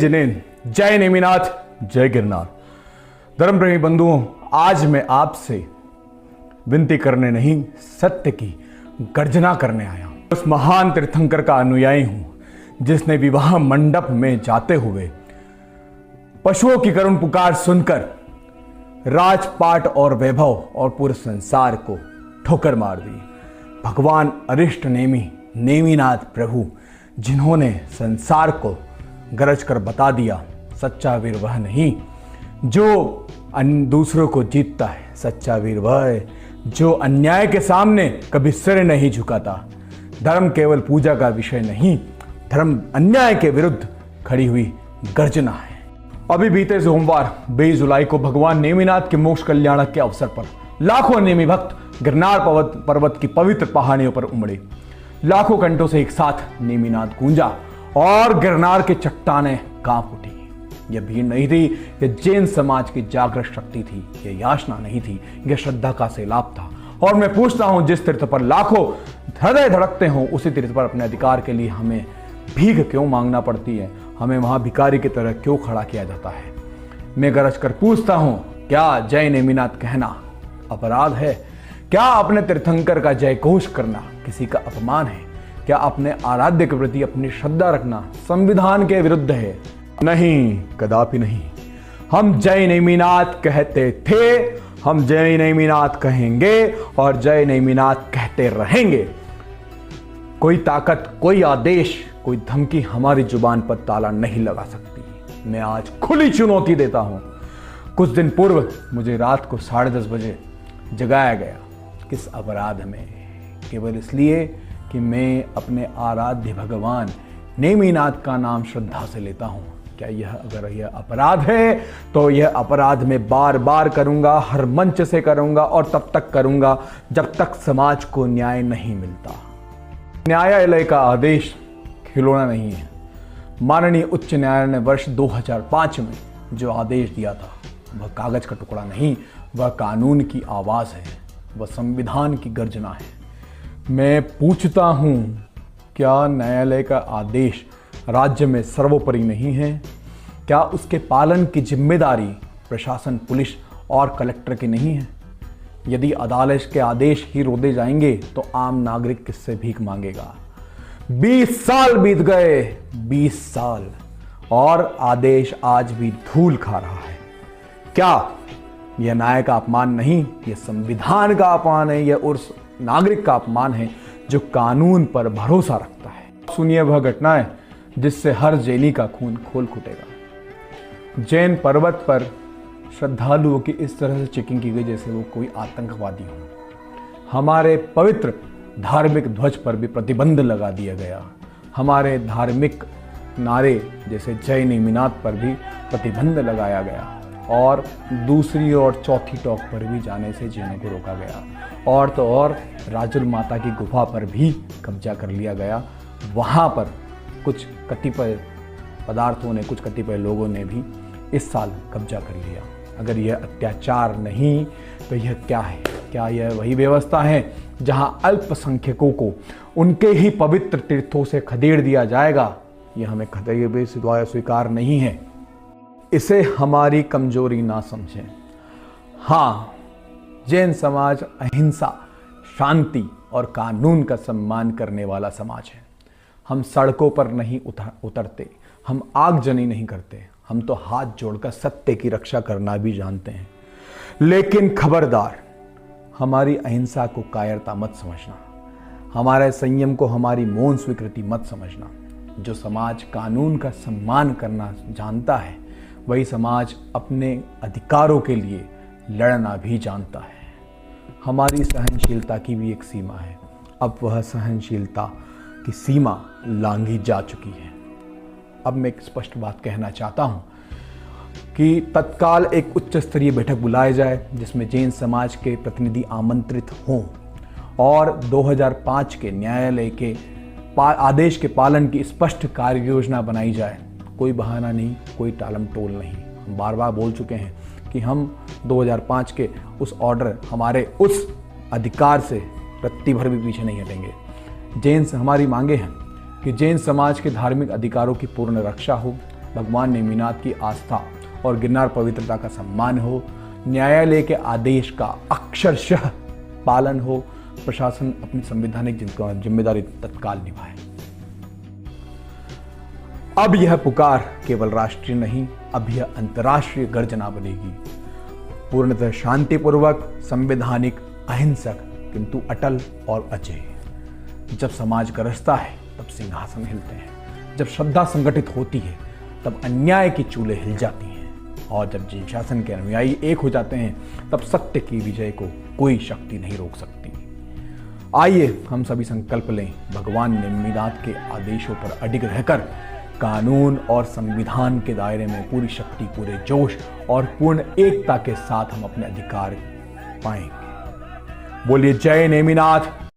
जिनेन, जय नेमिनाथ, जय गिरनार। धर्म प्रेमी बंधुओं, आज मैं आपसे विनती करने नहीं, सत्य की गर्जना करने आया हूं। उस महान तीर्थंकर का अनुयायी हूं जिसने विवाह मंडप में जाते हुए पशुओं की करुण पुकार सुनकर राजपाट और वैभव और पूरे संसार को ठोकर मार दी। भगवान अरिष्ट नेमिनाथ प्रभु, जिन्होंने संसार को गरज कर बता दिया, सच्चा वीर वह नहीं जो दूसरों को जीतता है, सच्चा वीर वह है जो अन्याय के सामने कभी सिर नहीं झुकाता। धर्म केवल पूजा का विषय नहीं, धर्म अन्याय के विरुद्ध खड़ी हुई गर्जना है। अभी बीते सोमवार 20 जुलाई को भगवान नेमिनाथ के मोक्ष कल्याणक के अवसर पर लाखों नेमी भक्त गिरनार पर्वत की पवित्र पहाड़ियों पर उमड़े। लाखों कंठों से एक साथ नेमिनाथ गूंजा और गिरनार की चट्टानें कांप उठी। यह भीड़ नहीं थी, यह जैन समाज की जागृत शक्ति थी, यह याचना नहीं थी, यह श्रद्धा का सैलाब था। और मैं पूछता हूं, जिस तीर्थ पर लाखों हृदय धड़कते हों, उसी तीर्थ पर अपने अधिकार के लिए हमें भीख क्यों मांगना पड़ती है? हमें वहां भिखारी की तरह क्यों खड़ा किया जाता है? मैं गरज कर पूछता हूं, क्या जय नेमिनाथ कहना अपराध है? क्या अपने तीर्थंकर का जय घोष करना किसी का अपमान है? क्या अपने आराध्य के प्रति अपनी श्रद्धा रखना संविधान के विरुद्ध है? नहीं, कदापि नहीं। हम जय नेमिनाथ कहते थे, हम जय नेमिनाथ कहेंगे और जय नेमिनाथ कहते रहेंगे। कोई ताकत, कोई आदेश, कोई धमकी हमारी जुबान पर ताला नहीं लगा सकती। मैं आज खुली चुनौती देता हूं। कुछ दिन पूर्व मुझे रात को 10:30 बजे जगाया गया। किस अपराध में? केवल इसलिए कि मैं अपने आराध्य भगवान नेमिनाथ का नाम श्रद्धा से लेता हूं। क्या अगर यह अपराध है तो यह अपराध मैं बार बार करूंगा, हर मंच से करूंगा और तब तक करूंगा जब तक समाज को न्याय नहीं मिलता। न्यायालय का आदेश खिलौना नहीं है। माननीय उच्च न्यायालय ने वर्ष 2005 में जो आदेश दिया था वह कागज का टुकड़ा नहीं, वह कानून की आवाज है, वह संविधान की गर्जना है। मैं पूछता हूं, क्या न्यायालय का आदेश राज्य में सर्वोपरि नहीं है? क्या उसके पालन की जिम्मेदारी प्रशासन, पुलिस और कलेक्टर की नहीं है? यदि अदालत के आदेश ही रोदे जाएंगे तो आम नागरिक किससे भीख मांगेगा? 20 साल बीत गए, 20 साल, और आदेश आज भी धूल खा रहा है। क्या यह न्याय का अपमान नहीं, यह संविधान का अपमान है, यह उस नागरिक का अपमान है जो कानून पर भरोसा रखता है। सुनिए वह घटनाएं जिससे हर जैनी का खून खोल फूटेगा। जैन पर्वत पर श्रद्धालुओं की इस तरह से चेकिंग की गई जैसे वो कोई आतंकवादी हो। हमारे पवित्र धार्मिक ध्वज पर भी प्रतिबंध लगा दिया गया। हमारे धार्मिक नारे जैसे जय नेमिनाथ पर भी प्रतिबंध लगाया गया और दूसरी और चौथी टॉक पर भी जाने से जैनों को रोका गया। और तो और राजुल माता की गुफा पर भी कब्जा कर लिया गया। वहाँ पर कुछ कतिपय पदार्थों ने, कुछ कतिपय लोगों ने भी इस साल कब्जा कर लिया। अगर यह अत्याचार नहीं तो यह क्या है? क्या यह वही व्यवस्था है जहाँ अल्पसंख्यकों को उनके ही पवित्र तीर्थों से खदेड़ दिया जाएगा? यह हमें खतरे भी स्वीकार नहीं है। इसे हमारी कमजोरी ना समझें। हाँ, जैन समाज अहिंसा, शांति और कानून का सम्मान करने वाला समाज है। हम सड़कों पर नहीं उतरते, हम आगजनी नहीं करते, हम तो हाथ जोड़कर सत्य की रक्षा करना भी जानते हैं। लेकिन खबरदार, हमारी अहिंसा को कायरता मत समझना, हमारे संयम को हमारी मौन स्वीकृति मत समझना। जो समाज कानून का सम्मान करना जानता है वही समाज अपने अधिकारों के लिए लड़ना भी जानता है। हमारी सहनशीलता की भी एक सीमा है। अब वह सहनशीलता की सीमा लांघी जा चुकी है। अब मैं एक स्पष्ट बात कहना चाहता हूं कि तत्काल एक उच्च स्तरीय बैठक बुलाई जाए जिसमें जैन समाज के प्रतिनिधि आमंत्रित हों और 2005 के न्यायालय के आदेश के पालन की स्पष्ट कार्य योजना बनाई जाए। कोई बहाना नहीं, कोई टालम टोल नहीं। हम बार बार बोल चुके हैं कि हम 2005 के उस ऑर्डर, हमारे उस अधिकार से रत्ती भर भी पीछे नहीं हटेंगे। जैन से हमारी मांगे हैं कि जैन समाज के धार्मिक अधिकारों की पूर्ण रक्षा हो, भगवान नेमिनाथ की आस्था और गिरनार पवित्रता का सम्मान हो, न्यायालय के आदेश का अक्षरशः पालन हो, प्रशासन अपनी संवैधानिक जिम्मेदारी तत्काल निभाए। अब यह पुकार केवल राष्ट्रीय नहीं, अब यह अंतर्राष्ट्रीय गर्जना बनेगी। पूर्णतः शांतिपूर्वक, संवैधानिक, अहिंसक, किंतु अटल और अजय। जब समाज गरजता है तब सिंहासन हिलते हैं, जब श्रद्धा संगठित होती है तब अन्याय की चूल्हे हिल जाती हैं, और जब जिन शासन के अनुयायी एक हो जाते हैं तब सत्य की विजय को कोई शक्ति नहीं रोक सकती। आइए हम सभी संकल्प लें, भगवान नेमिनाथ के आदेशों पर अडिग रहकर कानून और संविधान के दायरे में पूरी शक्ति, पूरे जोश और पूर्ण एकता के साथ हम अपने अधिकार पाएंगे। बोलिए जय नेमिनाथ।